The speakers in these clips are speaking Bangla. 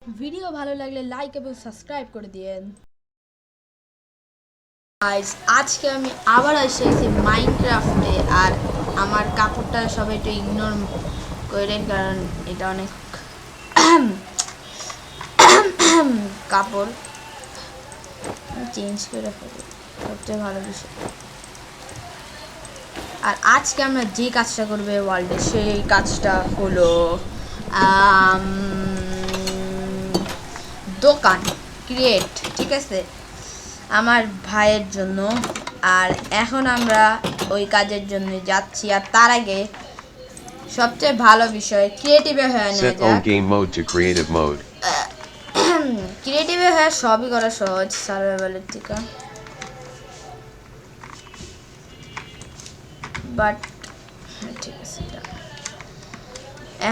ভিডিও ভালো লাগলে লাইক এবং সাবস্ক্রাইব করে দিয়েন। গাইস, আজকে আমি আবার এসেছি মাইনক্রাফটে। আর আমার কাপড়টা সবাই একটু ইগনোর করেন, কারণ এটা অনেক কাপড় চেঞ্জ করে ফেলি, সবচেয়ে ভালো বিষয়। আর আজকে আমরা যে কাজটা করবো ওয়ার্ল্ডে, সেই কাজটা হলো দোকান ক্রিয়েট, ঠিক আছে, আমার ভাইয়ের জন্য। আর এখন আমরা ওই কাজের জন্য যাচ্ছি। আর তার আগে সবচেয়ে ভালো বিষয় ক্রিয়েটিভে হয়ে নেওয়া Set own যাক। game mode to creative mode. ক্রিয়েটিভে হয়ে সবই করা সহজ সার্ভাইভালের থেকে, বাট ঠিক আছে।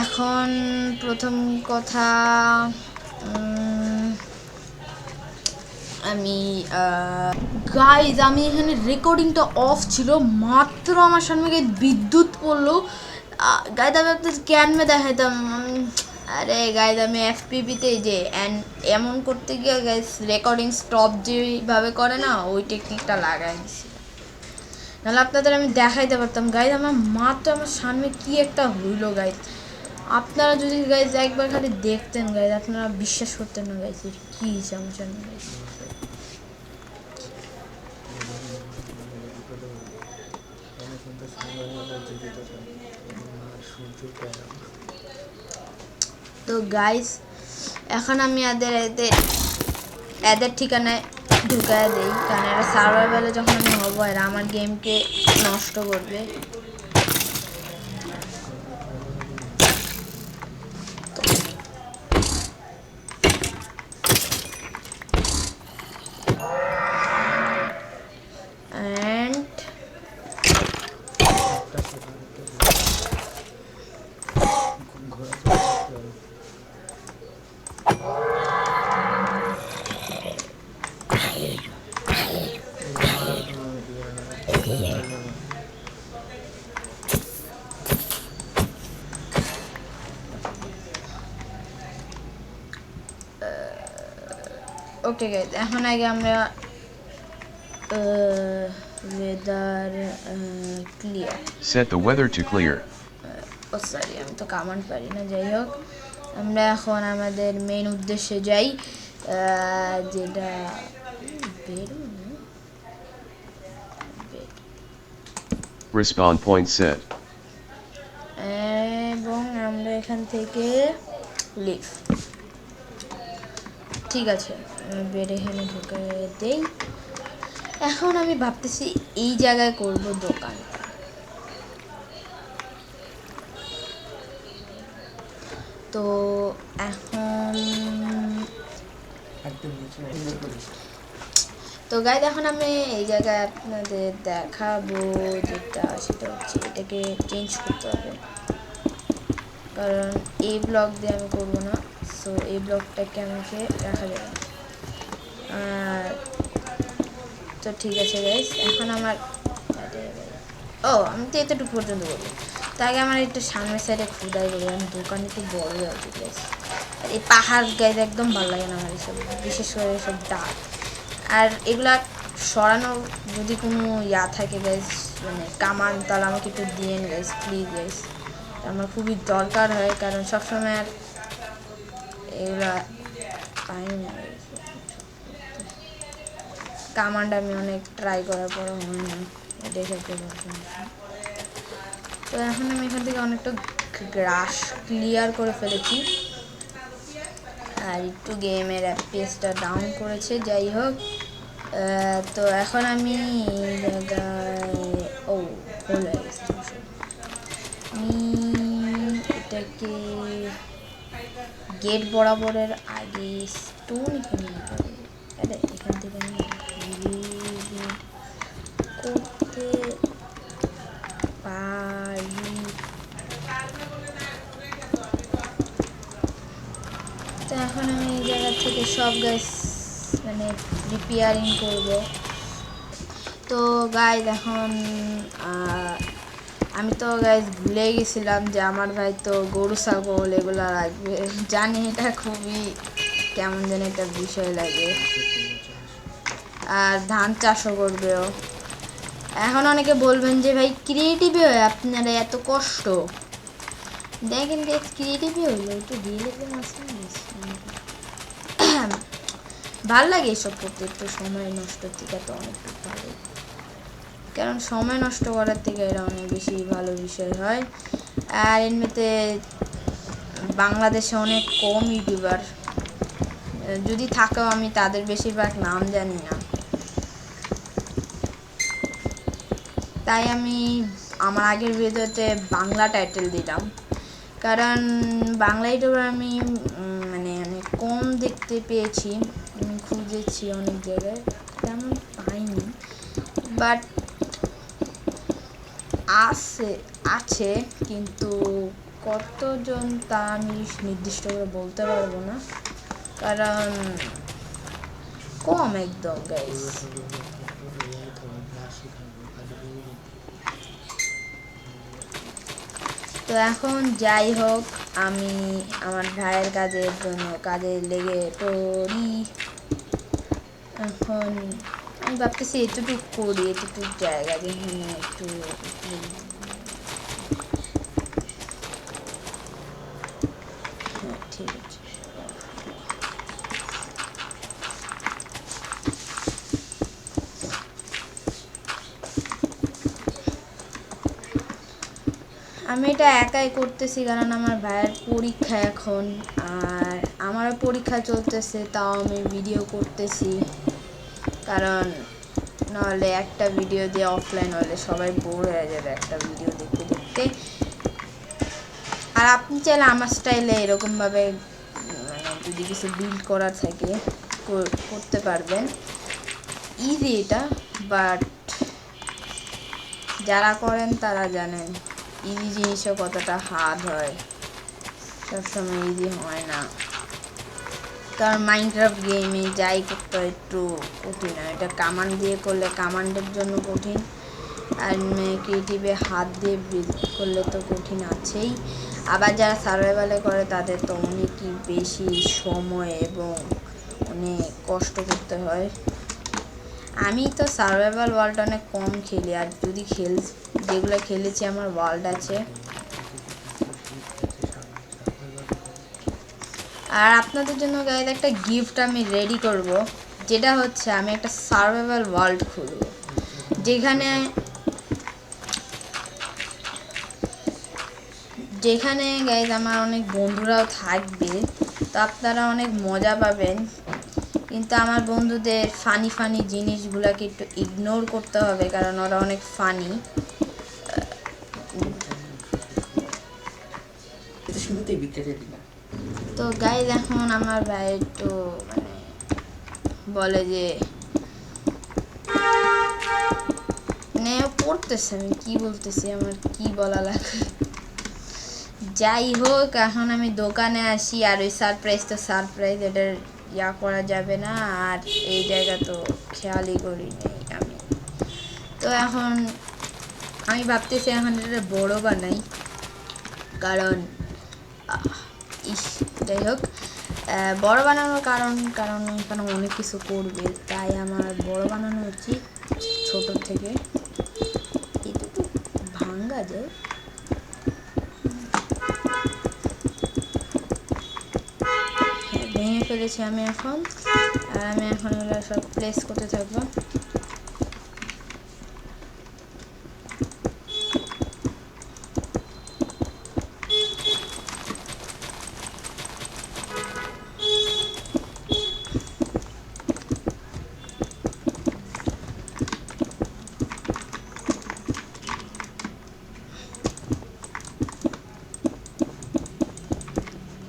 এখন প্রথম কথা, আমি গাইজ আমি এখানে রেকর্ডিংটা অফ ছিল, মাত্র আমার সামনে বিদ্যুৎ পড়লো। গাইজ আমি একটা ক্যানমে দেখাইতাম, আরে গাইজ আমি এফপিপিতে যে এমন করতে গিয়ে গাইজ রেকর্ডিং স্টপ যেভাবে করে না, ওই টেকনিকটা লাগাই দিছি, নাহলে আপনাদের আমি দেখাইতে পারতাম। গাইজ আমার মাত্র আমার সামনে কি একটা হইলো গাইজ, আপনারা যদি গাইজ একবার খালি দেখতেন গাইজ, আপনারা বিশ্বাস করতেন না গাইজ কী হিসাব আমার সামনে গাইজ। তো গাইস, এখন আমি এদের ঠিকানায় ঢুকায় দিই, কারণ এরা সার্ভাইভালে যখন আমি হবো এরা আমার গেমকে নষ্ট করবে। অ্যান্ড ওকে গাইস, এখন আগে আমরা weather clear. Set the weather to clear. ও সরি, আমি তো কমান্ড পারি না। যাই হোক, আমরা এখন আমাদের মেইন উদ্দেশ্যে যাই, যেটা Respawn point set. এবং আমরা এখান থেকে লিভ, ঠিক আছে, বেড এখানে ঢুকে দেই। এখন আমি ভাবতেছি এই জায়গায় করব দোকান। তো এখন তো গাইজ, এখন আমি এই জায়গায় আপনাদের দেখাবো যেটা, সেটা হচ্ছে এটাকে চেঞ্জ করতে হবে, কারণ এই ব্লক দিয়ে আমি করবো না। সো এই ব্লকটাকে আমাকে রাখা যাবে। তো ঠিক আছে গাইজ, এখন আমার আমি তো এতটুকু পর্যন্ত করবো। তার আগে আমার একটু সামনের সাইডে খুদাই করবো, আমি দোকান একটু বড় আছে গাইজ। আর এই পাহাড় গাইজ একদম ভালো লাগে না আমার এসব, বিশেষ করে এসব ডাক। আর এগুলা সরানোর যদি কোনো থাকে গাইজ, মানে কামান, তাহলে আমাকে একটু দিয়েন গাইজ, প্লিজ গাইজ, আমার খুবই দরকার হয়, কারণ সবসময় আর এগুলা পাই না। কামান্ড আমি অনেক ট্রাই করার পর হয় না, এটাই সবচেয়ে বড় সমস্যা। তো এখন আমি এখান থেকে অনেকটা গ্রাস ক্লিয়ার করে ফেলেছি, আর একটু গেমের এফপিএসটা ডাউন করেছে। যাই হোক, তো এখন আমি জায়গায় ভুল হয়ে গেছে, আমি এটাকে গেট বরাবরের আগে স্টোন এখানে এখান থেকে আমি করতে পারি। তো এখন আমি এই জায়গা থেকে সব গাছ মানে রিপেয়ারিং করব। তো গাইজ এখন আমি তো গাইজ ভুলে গেছিলাম যে আমার ভাই তো গরু ছাগল এগুলো রাখবে। জানি এটা খুবই কেমন যেন একটা বিষয় লাগে। আর ধান চাষও করবেও। এখন অনেকে বলবেন যে ভাই ক্রিয়েটিভ হয়ে আপনারা এত কষ্ট, দেখেন গাইস ক্রিয়েটিভই হইলো একটু রিয়েলিজম আছে না ভাল লাগে এসব করতে, একটু সময় নষ্ট থেকে তো অনেক ভালো, কারণ সময় নষ্ট করার থেকে এটা অনেক বেশি ভালো বিষয় হয়। আর এমনিতে বাংলাদেশে অনেক কম ইউটিউবার, যদি থাকেও আমি তাদের বেশিরভাগ নাম জানি না, তাই আমি আমার আগের ভিডিওতে বাংলা টাইটেল দিলাম, কারণ বাংলা ইউটিউবার আমি মানে অনেক কম দেখতে পেয়েছি, খুঁজেছি অনেক জায়গায় তেমন পাইনি, বাট আছে কিন্তু কতজন তা আমি নির্দিষ্ট করে বলতে পারবো না, কারণ কম একদম গাইস। তো এখন যাই হোক, আমি আমার ভাইয়ের কাজের জন্য কাজে লেগে পড়ি। এখন আমি ভাবতেছি এতটুকু করি, এতটুকু জায়গা যেখানে একটু ঠিক আছে। আমি এটা একাই করতেছি কারণ আমার ভাইয়ের পরীক্ষা এখন, আর আমারও পরীক্ষা চলতেছে, তাও আমি ভিডিও করতেছি, কারণ নাহলে একটা ভিডিও দিয়ে অফলাইন হলে সবাই বোর হয়ে যাবে একটা ভিডিও দেখতে দেখতে। আর আপনি চাইলে আমার স্টাইলে এরকমভাবে মানে যদি কিছু বিল্ড করার থাকে করতে পারবেন, ইজি এটা, বাট যারা করেন তারা জানেন ইজি জিনিসও কতটা হার্ড হয়, সবসময় ইজি হয় না, কারণ মাইনক্রাফট গেমে যাই করতে হয় একটু কঠিন হয়, এটা কামান্ড দিয়ে করলে কামান্ডের জন্য কঠিন, আর ক্রিয়েটিভে হাত দিয়ে বিল্ড করলে তো কঠিন আছেই, আবার যারা সার্ভাইভালে করে তাদের তো অনেকই বেশি সময় এবং অনেক কষ্ট করতে হয়। আমি তো সার্ভাইভাল ওয়ার্ল্ড অনেক কম খেলি, আর যদি যেগুলো খেলেছি আমার ওয়ার্ল্ড আছে। আর আপনাদের জন্য গাইজ একটা গিফট আমি রেডি করব, যেটা হচ্ছে আমি একটা সার্ভাইভাল ওয়ার্ল্ড খুলব, যেখানে গাইজ আমার অনেক বন্ধুরাও থাকবে, তো আপনারা অনেক মজা পাবেন, কিন্তু আমার বন্ধুদের ফানি জিনিসগুলোকে একটু ইগনোর করতে হবে, কারণ ওরা অনেক ফানি। তো গাইজ এখন আমার ভাই একটু মানে বলে যে মানে পড়তেছে, আমি কি বলতেছি, আমার কি বলা লাগে, যাই হোক এখন আমি দোকানে আসি, আর ওই সারপ্রাইজ এটার করা যাবে না, আর এই জায়গা তো খেয়ালই করি নেই আমি, তো এখন আমি ভাবতেছি এখন এটা বড় বানাই, কারণ যাই হোক বড় বানানোর কারণ এখানে অনেক কিছু করবে, তাই আমার বড় বানানো উচিত ছোট থেকে। এটুকু ভাঙ্গা যায়, ভেঙে ফেলেছি আমি এখন, আর আমি এখন এগুলো সব প্লেস করতে থাকবো।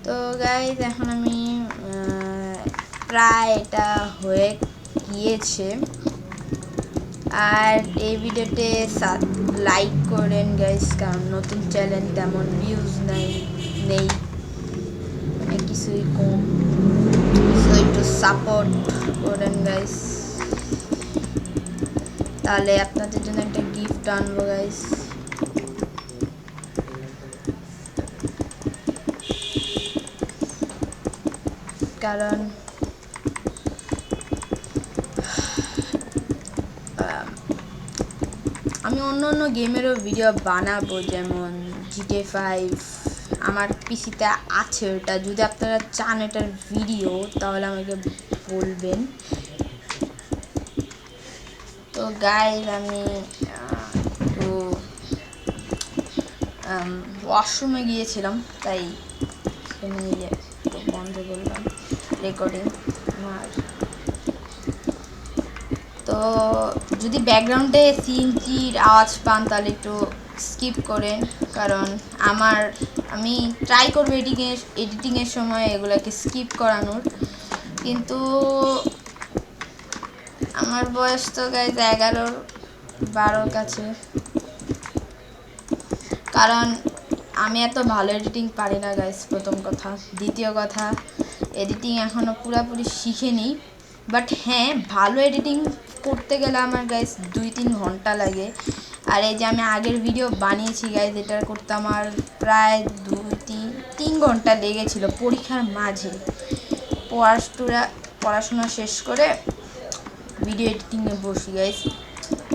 তো গাইজ এখন আমি প্রায় এটা হয়ে গিয়েছে, আর এই ভিডিওতে লাইক করেন গাইজ, কারণ নতুন চ্যানেল তেমন ভিউজ নেই অনেক কিছুই কম, সো একটু সাপোর্ট করেন গাইজ, তাহলে আপনাদের জন্য একটা গিফট আনবো গাইজ। কারণ আমি অন্য গেমেরও ভিডিও বানাবো, যেমন GTA 5 আমার পিসিতে আছে। ওটা যদি আপনারা চান এটার ভিডিও তাহলে আমাকে বলবেন। তো গাইজ আমি একটু ওয়াশরুমে গিয়েছিলাম, তাই এখানে একটু বন্ধ করলাম রেকর্ডিং আমার। তো যদি ব্যাকগ্রাউন্ডে সিনচির আওয়াজ পান তাহলে একটু স্কিপ করেন, কারণ আমি ট্রাই করবো এডিটিংয়ের সময় এগুলোকে স্কিপ করানোর, কিন্তু আমার বয়স তো গাইজ 11-12 কাছে। কারণ আমি এত ভালো এডিটিং পারি না গাইজ, প্রথম কথা। দ্বিতীয় কথা, এডিটিং এখনও পুরোপুরি শিখিনি। বাট হ্যাঁ, ভালো এডিটিং করতে গেলে আমার গাইজ 2-3 ঘন্টা লাগে। আর এই যে আমি আগের ভিডিও বানিয়েছি গাইজ, এটা করতে আমার প্রায় 2-3 ঘন্টা লেগেছিল পরীক্ষার মাঝে। পড়াশোনা শেষ করে ভিডিও এডিটিংয়ে বসি গাইজ।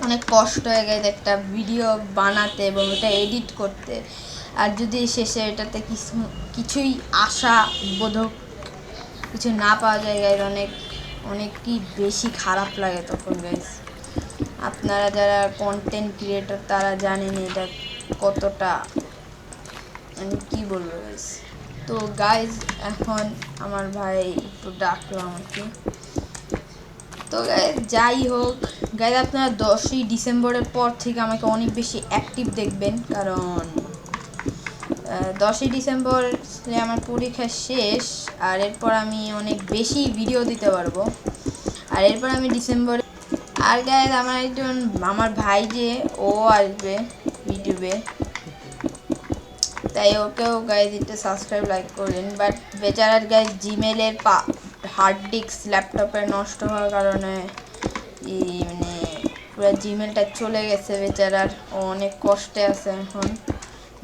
অনেক কষ্ট হয়ে গেছে একটা ভিডিও বানাতে এবং এটা এডিট করতে। আর যদি শেষে এটাতে কিছুই আশাবোধক কিছু না পাওয়া যায় গাইজ, অনেকই বেশি খারাপ লাগে তখন গাইজ। আপনারা যারা কন্টেন্ট ক্রিয়েটর তারা জানেন এটা কতটা, আমি কী বলবো গাইজ। তো গাইজ এখন আমার ভাই একটু ডাকলো আমাকে। তো গাইজ যাই হোক গাইজ, আপনারা 10ই ডিসেম্বরের পর থেকে আমাকে অনেক বেশি অ্যাক্টিভ দেখবেন, কারণ 10ই ডিসেম্বর আমার পরীক্ষা শেষ। আর এরপর আমি অনেক বেশি ভিডিও দিতে পারবো। আর এরপর আমি ডিসেম্বরে আর গাইজ আমার ভাই যে ও আসবে ইউটিউবে, তাই ওকেও গাইজ একটু সাবস্ক্রাইব লাইক করেন। বাট বেচারার গাইজ জিমেলের হার্ড ডিস্ক ল্যাপটপে নষ্ট হওয়ার কারণে মানে পুরো জিমেলটা চলে গেছে বেচারার। ও অনেক কষ্টে আছে এখন।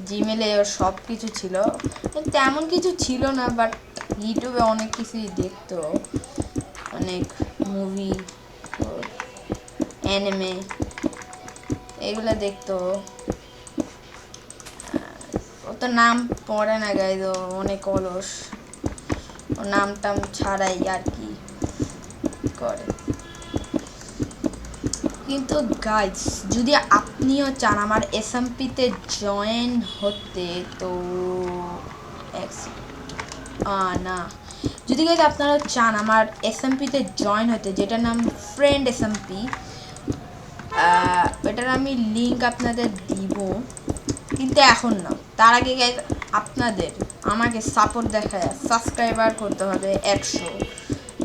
জিমেলে ওর সব কিছু ছিল, তেমন কিছু ছিল না, বাট ইউটিউবে অনেক কিছুই দেখতো, অনেক মুভি, অ্যানিমে এগুলো দেখতো। ও তো নাম পড়ে না গাইজ, ও অনেক অলস, ও নাম টাম ছাড়াই আর কি করে। কিন্তু গাইজ যদি আপনিও চান আমার এসএমপিতে জয়েন হতে, তো না, যদি গাইজ আপনারা চান আমার এসএমপিতে জয়েন হতে, যেটার নাম ফ্রেন্ড এসএমপি, এটার আমি লিঙ্ক আপনাদের দিব, কিন্তু এখন না। তার আগে গাইজ আপনাদের আমাকে সাপোর্ট দেখায় সাবস্ক্রাইবার করতে হবে 100,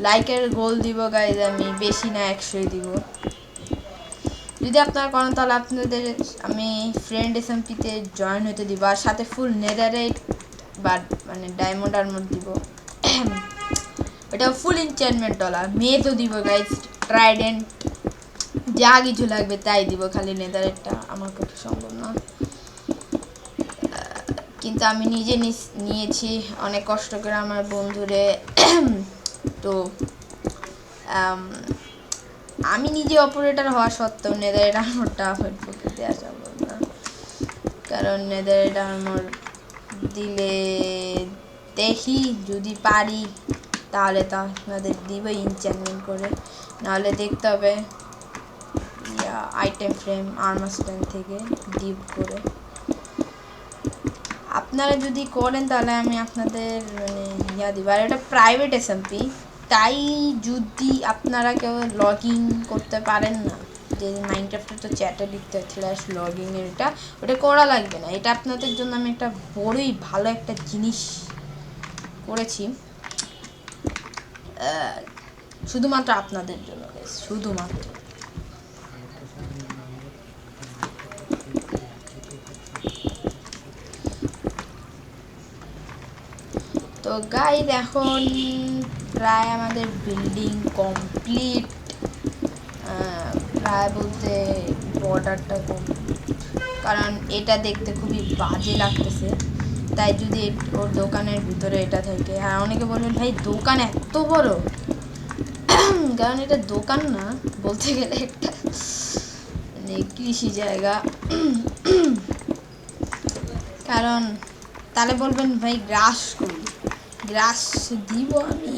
লাইকের গোল দিব গাইজ, আমি বেশি না 100ই দিব। যদি আপনারা করেন তাহলে আপনাদের আমি ফ্রেন্ড এসএমপিতে জয়েন হতে দিব, আর সাথে ফুল নেদাররাইট বা মানে ডায়মন্ড আর্মর দিব। এটা ফুল এনচ্যান্টমেন্ট ওলা মেয়েও দিব গাইজ, ট্রাইডেন্ট যা কিছু লাগবে তাই দিব, খালি নেদারেটটা আমার পক্ষে সম্ভব না। কিন্তু আমি নিজে নিয়েছি অনেক কষ্ট করে আমার বন্ধুরে। তো আমি নিজে অপারেটর হওয়া সত্ত্বেও নেদারেট আর্মরটা আমার পক্ষে দেওয়া সম্ভব না, কারণ নেদারেট আর্মর দিলে দেখি যদি পারি তাহলে তো আপনাদের দিবে এনচ্যান্টমেন্ট করে, নাহলে দেখতে হবে আইটেম ফ্রেম আর্মার স্ট্যান্ড থেকে ডিপ করে। আপনারা যদি করেন তাহলে আমি আপনাদের মানে দিব। আর এটা প্রাইভেট এসএমপি, তাই যদি আপনারা কেউ লগ ইন করতে পারেন না, যে মাইনক্রাফটে তো চ্যাটে লিখতে স্ল্যাশ লগ ইনের, ওটা করা লাগবে না। এটা আপনাদের জন্য আমি একটা বড়ই ভালো একটা জিনিস করেছি, শুধুমাত্র আপনাদের জন্য, শুধুমাত্র। তো গাইজ এখন প্রায় আমাদের বিল্ডিং কমপ্লিট, প্রায় বলতে বর্ডারটা কমপ্লিট, কারণ এটা দেখতে খুবই বাজে লাগতেছে, তাই যদি ওর দোকানের ভিতরে এটা থাকে। আর অনেকে বলবেন ভাই দোকান এত বড়, কারণ এটা দোকান না, বলতে গেলে একটা মানে কৃষি জায়গা। কারণ তাহলে বলবেন ভাই গ্রাস করি, গ্রাস দিব আমি।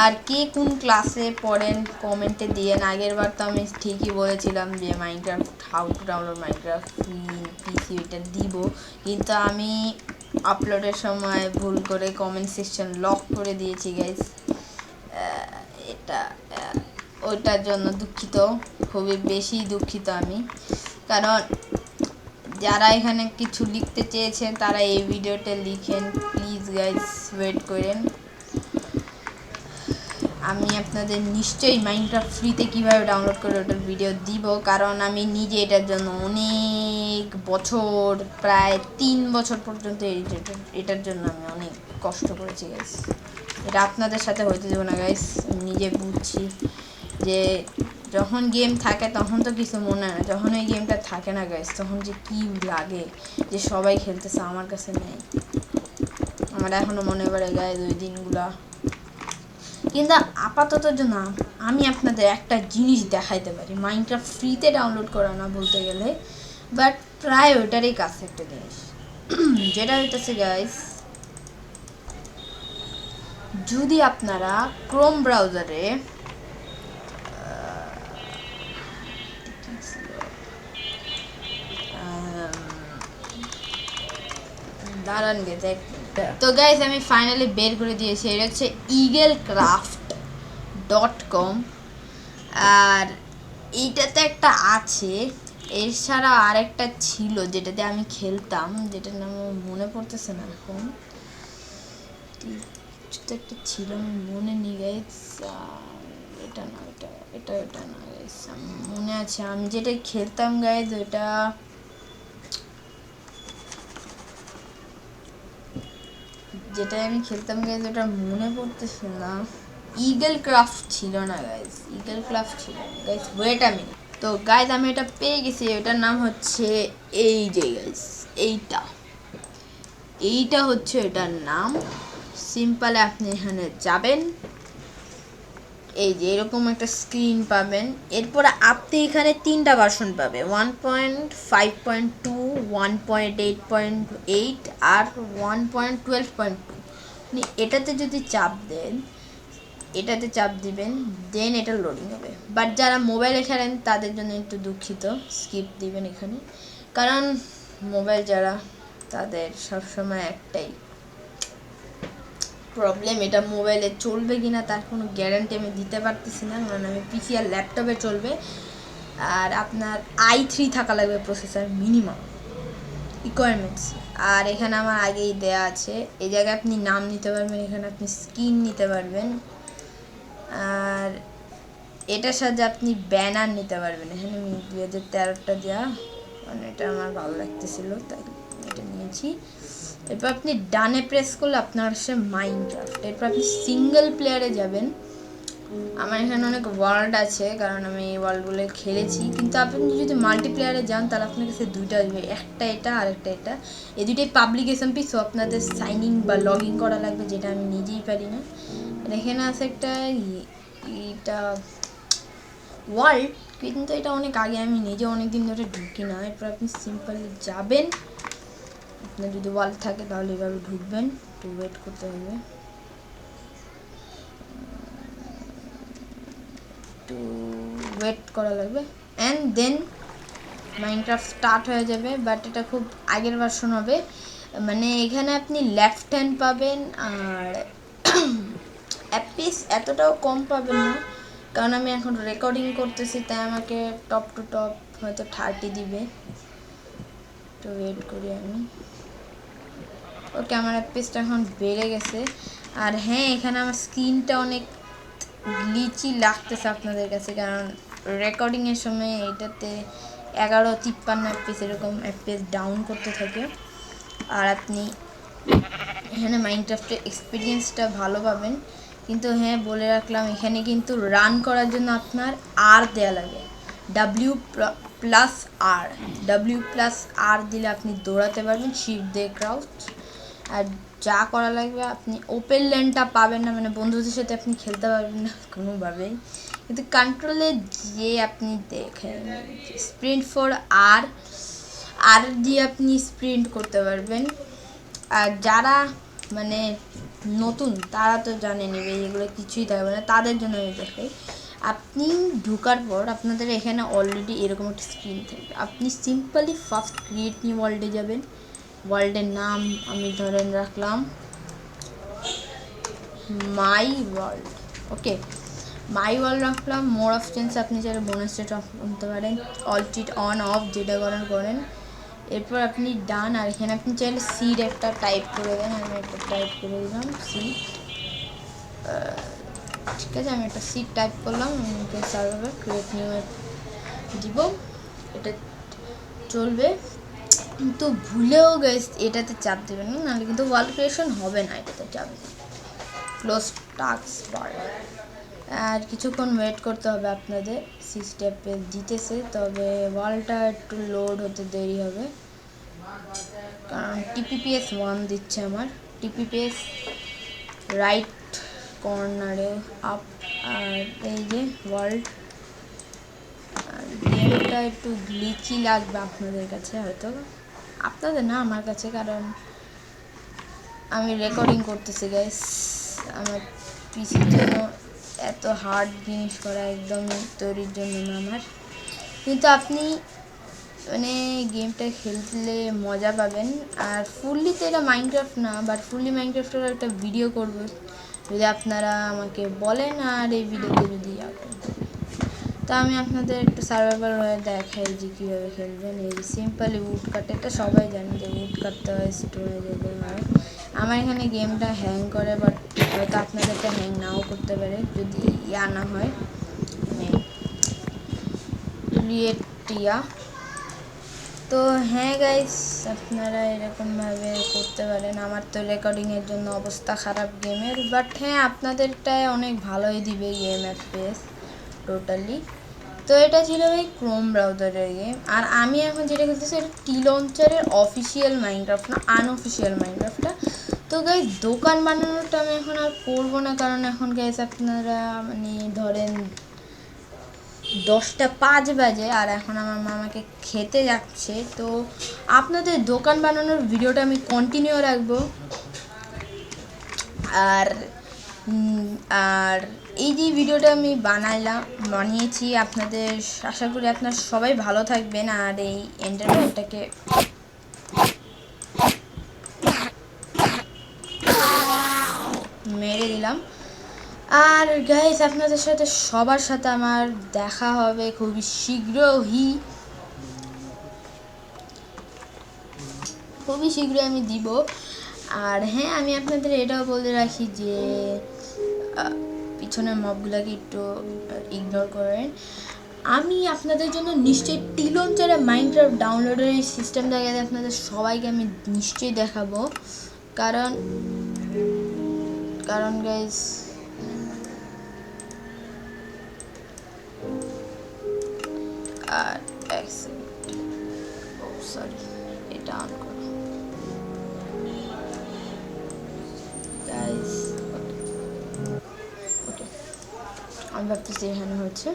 আর কে কোন ক্লাসে পড়েন কমেন্টে দিয়েন। আগের বার তো আমি ঠিকই বলেছিলাম যে Minecraft how to download Minecraft PC এটা দিব, কিন্তু আমি আপলোডের সময় ভুল করে কমেন্ট সেকশন লক করে দিয়েছি গাইস। এটা ওইটার জন্য দুঃখিত, খুবই বেশি দুঃখিত আমি। কারণ যারা এখানে কিছু লিখতে চেয়েছেন তারা এই ভিডিওতে লিখেন প্লিজ গাইস, ওয়েট করেন। আমি আপনাদের নিশ্চয়ই মাইনক্রাফট ফ্রিতে কীভাবে ডাউনলোড করে ওটার ভিডিও দিব, কারণ আমি নিজে এটার জন্য অনেক বছর, প্রায় 3 বছর পর্যন্ত এটার জন্য আমি অনেক কষ্ট করেছি গাইস। এটা আপনাদের সাথে হইতে দেবো না গাইস। আমি নিজে বুঝছি যে যখন গেম থাকে তখন তো কিছু মনে হয় না, যখন ওই গেমটা থাকে না গাইস তখন যে কী লাগে যে সবাই খেলতেছে আমার কাছে নেই। আমার এখনও মনে পড়ে গাইস ওই দিনগুলা। কিন্তু আপাতত জন্য আমি আপনাদের একটা জিনিস দেখাইতে পারি, মাইনক্রাফট ফ্রিতে ডাউনলোড করা না বলতে গেলে, বাট প্রায় ওইটারই কাছে একটা জিনিস, যেটা হইতেছে গাইস, যদি আপনারা ক্রোম ব্রাউজারে দাঁড়ান গেছে। তো গাইস আমি ফাইনালি বের করে দিয়েছি, এটা হচ্ছে eaglecraft.com। আর এইটাতে একটা আছে, এর ছাড়া আরেকটা ছিল যেটাতে আমি খেলতাম, যেটার নাম মনে পড়তেছে না এখন, কিছু একটা ছিল আমি মনে নেই গাইস। এটা না, এটা না গাইস, মনে আছে আমি যেটা খেলতাম গাইস, ওটা যেটা আমি খেলতাম গাইজ ওটা মনে পড়তেছে না। ইগল ক্রাফট ছিল না গাইজ, ইগল ক্রাফট ছিল গাইজ, ওয়েট আমি। তো গাইজ আমি এটা পেয়ে গেছি, এটার নাম হচ্ছে এই যে গাইজ, এইটা হচ্ছে এটার নাম। সিম্পল আপনি এখানে যাবেন, এই যে এরকম একটা স্ক্রিন পাবেন। এরপরে আপনি এখানে 3টা ভার্সন পাবে, 1.5.2, 1.8.8 আর 1.12.2। এটাতে যদি চাপ দেন, এটাতে চাপ দিবেন, দেন এটা লোডিং হবে। বাট যারা মোবাইলে খেলেন তাদের জন্য একটু দুঃখিত, স্কিপ দিবেন এখানে, কারণ মোবাইল যারা তাদের সবসময় একটাই প্রবলেম, এটা মোবাইলে চলবে কিনা তার কোনো গ্যারান্টি আমি দিতে পারতেছি না, কারণ আমি পিসি আর ল্যাপটপে চলবে। আর আপনার i3 থাকা লাগবে প্রসেসর মিনিমাম রিকোয়ারমেন্টস। আর এখানে আমার আগেই দেয়া আছে, এই জায়গায় আপনি নাম নিতে পারবেন, এখানে আপনি স্কিন নিতে পারবেন, আর এটার সাথে আপনি ব্যানার নিতে পারবেন। এখানে আমি 2013টা দেওয়া, কারণ এটা আমার ভালো লাগতেছিল তাই এটা নিয়েছি। এরপর আপনি ডানে প্রেস করলে আপনার আসে মাইনক্রাফট। এরপর আপনি সিঙ্গেল প্লেয়ারে যাবেন। আমার এখানে অনেক ওয়ার্ল্ড আছে, কারণ আমি এই ওয়ার্ল্ডগুলো খেলেছি, কিন্তু আপনি যদি মাল্টিপ্লেয়ারে যান তাহলে আপনার কাছে দুইটা আসবে, একটা এটা আর একটা এটা। এই দুইটাই পাবলিক এসএমপি, সো আপনাদের সাইন ইন বা লগ ইন করা লাগবে, যেটা আমি নিজেই পারি না। এখানে আছে একটা এটা ওয়ার্ল্ড, কিন্তু এটা অনেক আগে, আমি নিজে অনেক দিন ধরে ঢুকি না। এরপর আপনি সিম্পলি যাবেন, আপনার যদি ওয়ার্ল্ড থাকে তাহলে এভাবে ঢুকবেন, একটু ওয়েট করতে হবে, একটু ওয়েট করা লাগবে, অ্যান্ড দেন মাইনক্রাফট স্টার্ট হয়ে যাবে। বাট এটা খুব আগের ভার্সন হবে, মানে এখানে আপনি লেফট হ্যান্ড পাবেন, আর অ্যাপিস এতটাও কম পাবেন না, কারণ আমি এখন রেকর্ডিং করতেছি, তাই আমাকে টপ টু টপ হয়তো 30 দিবে। তো ওয়েট করি আমি। ওকে, আমার অ্যাপিসটা এখন বেড়ে গেছে। আর হ্যাঁ, এখানে আমার স্ক্রিনটা অনেক গ্লিচি লাগতেছে আপনাদের কাছে, কারণ রেকর্ডিংয়ের সময় এটাতে 1153 এফপিএস এরকম এফপিএস ডাউন করতে থাকে। আর আপনি এখানে মাইনক্রাফটের এক্সপিরিয়েন্সটা ভালো পাবেন, কিন্তু হ্যাঁ বলে রাখলাম, এখানে কিন্তু রান করার জন্য আপনার আর দেয়া লাগে, W+R, W+R দিলে আপনি দৌড়াতে পারবেন, শিফট দিয়ে ক্রাউচ। আর যা করা লাগবে, আপনি ওপেন ল্যান্ডটা পাবেন না, মানে বন্ধুদের সাথে আপনি খেলতে পারবেন না কোনোভাবেই, কিন্তু কন্ট্রোলে যে আপনি দেখেন স্প্রিন্ট ফর আর দিয়ে আপনি স্প্রিন্ট করতে পারবেন। আর যারা মানে নতুন তারা তো জানে নেবে, এগুলো কিছুই থাকবে না, তাদের জন্য আমি দেখাই। আপনি ঢোকার পর আপনাদের এখানে অলরেডি এরকম একটা স্ক্রিন থাকবে। আপনি সিম্পলি ফার্স্ট ক্রিয়েট নিউ ওয়ার্ল্ডে যাবেন। ওয়ার্ল্ডের নাম আমি ধরেন রাখলাম মাই ওয়ার্ল্ড। ওকে, মাই ওয়ার্ল্ড রাখলাম। মোর অপশনস আপনি চাইলে বোনাস রেট অফ করতে পারেন, অল্ট ইট অন অফ যেটা করেন। এরপর আপনি ডান, আর এখানে আপনি চাইলে সিড একটা টাইপ করে দেন। আমি একটা টাইপ করে দিলাম সিড। ঠিক আছে, আমি একটা সিট টাইপ করলাম, আমাকে সার্ভার ক্রিয়েট নিউ দিব, এটা চলবে। কিন্তু ভুলেও গেছে এটাতে চাপ দেবেন না, নাহলে কিন্তু ওয়ার্ল্ড ক্রিয়েশন হবে না, এটাতে চাপ দেবেন। ক্লোজ টাস্ক বার। আর কিছুক্ষণ ওয়েট করতে হবে আপনাদের। 6 স্টেপে দিতেছে, তবে ওয়ার্ল্ডটা একটু লোড হতে দেরি হবে, কারণ TPPS 1 দিচ্ছে আমার। TPPS রাইট কর্নারে আপ। আর এই যে ওয়ার্ল্ড, গেমটা একটু গ্লিচি লাগবে আপনাদের কাছে, হয়তো আপনাদের না আমার কাছে, কারণ আমি রেকর্ডিং করতেছি গাইস। আমার পিসির জন্য এত হার্ড জিনিস করা একদমই তৈরির জন্য না আমার, কিন্তু আপনি মানে গেমটা খেললে মজা পাবেন। আর ফুললি তো এটা মাইনক্রাফট না, বাট ফুললি মাইনক্রাফটের একটা ভিডিও করব যদি আপনারা আমাকে বলেন, আর এই ভিডিওতে যদি তো আমি আপনাদের একটু সার্ভাইভাল হয়ে দেখাই যে কীভাবে খেলবেন। এই সিম্পলি উড কাটে, এটা সবাই জানে যে উড কাটতে হয়, স্টোরে যেতে হয়। আমার এখানে গেমটা হ্যাং করে, বাট হয়তো আপনাদেরটা হ্যাং নাও করতে পারে যদি ইয়া না হয়, মানে ক্রিয়েটিয়া। তো হ্যাঁ গাইস, আপনারা এরকমভাবে করতে পারেন। আমার তো রেকর্ডিংয়ের জন্য অবস্থা খারাপ গেমের, বাট হ্যাঁ আপনাদেরটায় অনেক ভালোই দিবে গেম FPS টোটালি। তো এটা ছিল ভাই ক্রোম ব্রাউজারের গেম। আর আমি এখন যেটা খেলতেছি এটা টি-লঞ্চারের অফিসিয়াল মাইনক্রাফট না, আনঅফিসিয়াল মাইনক্রাফটটা। তো গাইস দোকান বানানোটা আমি এখন আর করবো না, কারণ এখন গাইস আপনারা মানে ধরেন 10টা 5 বাজে, আর এখন আমার মামাকে খেতে যাচ্ছে। তো আপনাদের দোকান বানানোর ভিডিওটা আমি কন্টিনিউ রাখবো। আর আর এই যে ভিডিওটা আমি বানিয়েছি আপনাদের, আশা করি আপনারা সবাই ভালো থাকবেন। আর এই এন্টারটেনমেন্টটাকে মেরে দিলাম। আর গাইস আপনাদের সাথে সবার সাথে আমার দেখা হবে খুবই শীঘ্রই আমি দিব। আর হ্যাঁ, আমি আপনাদের এটাও বলে রাখি যে পিছনের মবগুলোকে একটু ইগনোর করেন। আমি আপনাদের জন্য নিশ্চয়ই টি-লঞ্চারে মাইনক্রাফট ডাউনলোডের এই সিস্টেম দেখাতে আপনাদের সবাইকে আমি নিশ্চয়ই দেখাবো, কারণ গাইস আর সরি, এটা অন করো গাইস। ওকে, আমি ভাবতেছি এখানে হচ্ছে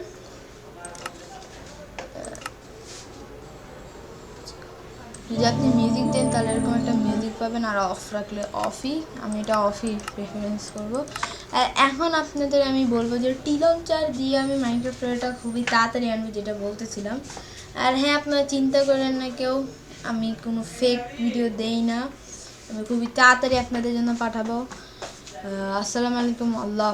যদি আপনি মিউজিক দেন তাহলে এরকম একটা মিউজিক পাবেন, আর অফ রাখলে অফই। আমি এটা অফই প্রেফারেন্স করবো। আর এখন আপনাদের আমি বলবো যে টি-লঞ্চার দিয়ে আমি মাইনক্রাফটটা খুবই তাড়াতাড়ি আনবো, যেটা বলতেছিলাম। আর হ্যাঁ, আপনারা চিন্তা করেন না কেউ, আমি কোনো ফেক ভিডিও দেই না, আমি খুবই তাড়াতাড়ি আপনাদের জন্য পাঠাবো। আসসালামু আলাইকুম, আল্লাহ।